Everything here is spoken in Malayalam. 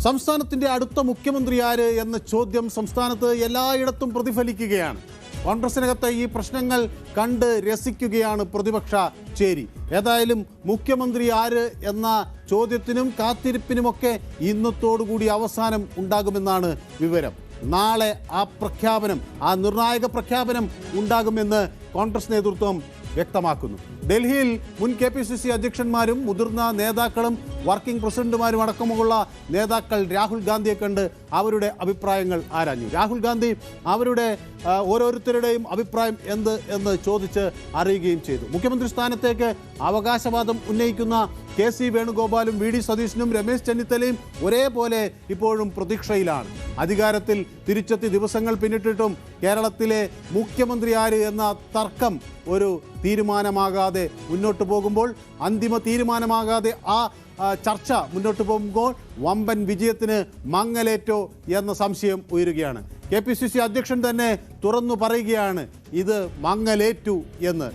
സംസ്ഥാനത്തിന്റെ അടുത്ത മുഖ്യമന്ത്രി ആര് എന്ന ചോദ്യം സംസ്ഥാനത്ത് എല്ലായിടത്തും പ്രതിഫലിക്കുകയാണ്. കോൺഗ്രസിനകത്ത് ഈ പ്രശ്നങ്ങൾ കണ്ട് രസിക്കുകയാണ് പ്രതിപക്ഷ ചേരി. ഏതായാലും മുഖ്യമന്ത്രി ആര് എന്ന ചോദ്യത്തിനും കാത്തിരിപ്പിനുമൊക്കെ ഇന്നത്തോടുകൂടി അവസാനം ഉണ്ടാകുമെന്നാണ് വിവരം. നാളെ ആ നിർണായക പ്രഖ്യാപനം ഉണ്ടാകുമെന്ന് കോൺഗ്രസ് നേതൃത്വം വ്യക്തമാക്കുന്നു. ഡൽഹിയിൽ മുൻ KPCC അധ്യക്ഷന്മാരും മുതിർന്ന നേതാക്കളും വർക്കിംഗ് പ്രസിഡന്റുമാരും അടക്കമുള്ള നേതാക്കൾ രാഹുൽ ഗാന്ധിയെ കണ്ട് അവരുടെ അഭിപ്രായങ്ങൾ ആരാഞ്ഞു. രാഹുൽ ഗാന്ധി അവരുടെ ഓരോരുത്തരുടെയും അഭിപ്രായം എന്ന് ചോദിച്ച് അറിയുകയും ചെയ്തു. മുഖ്യമന്ത്രി സ്ഥാനത്തേക്ക് അവകാശവാദം ഉന്നയിക്കുന്ന KC വേണുഗോപാലും VD സതീശനും രമേശ് ചെന്നിത്തലയും ഒരേപോലെ ഇപ്പോഴും പ്രതീക്ഷയിലാണ്. അധികാരത്തിൽ തിരിച്ചെത്തി ദിവസങ്ങൾ പിന്നിട്ടിട്ടും കേരളത്തിലെ മുഖ്യമന്ത്രി ആര് എന്ന തർക്കം ഒരു തീരുമാനമാകാതെ മുന്നോട്ട് പോകുമ്പോൾ, അന്തിമ തീരുമാനമാകാതെ ആ ചർച്ച മുന്നോട്ട് പോകുമ്പോൾ വമ്പൻ വിജയത്തിന് മങ്ങലേറ്റോ എന്ന സംശയം ഉയരുകയാണ്. KPCC അധ്യക്ഷൻ തന്നെ തുറന്നു പറയുകയാണ് ഇത് മങ്ങലേറ്റു എന്ന്.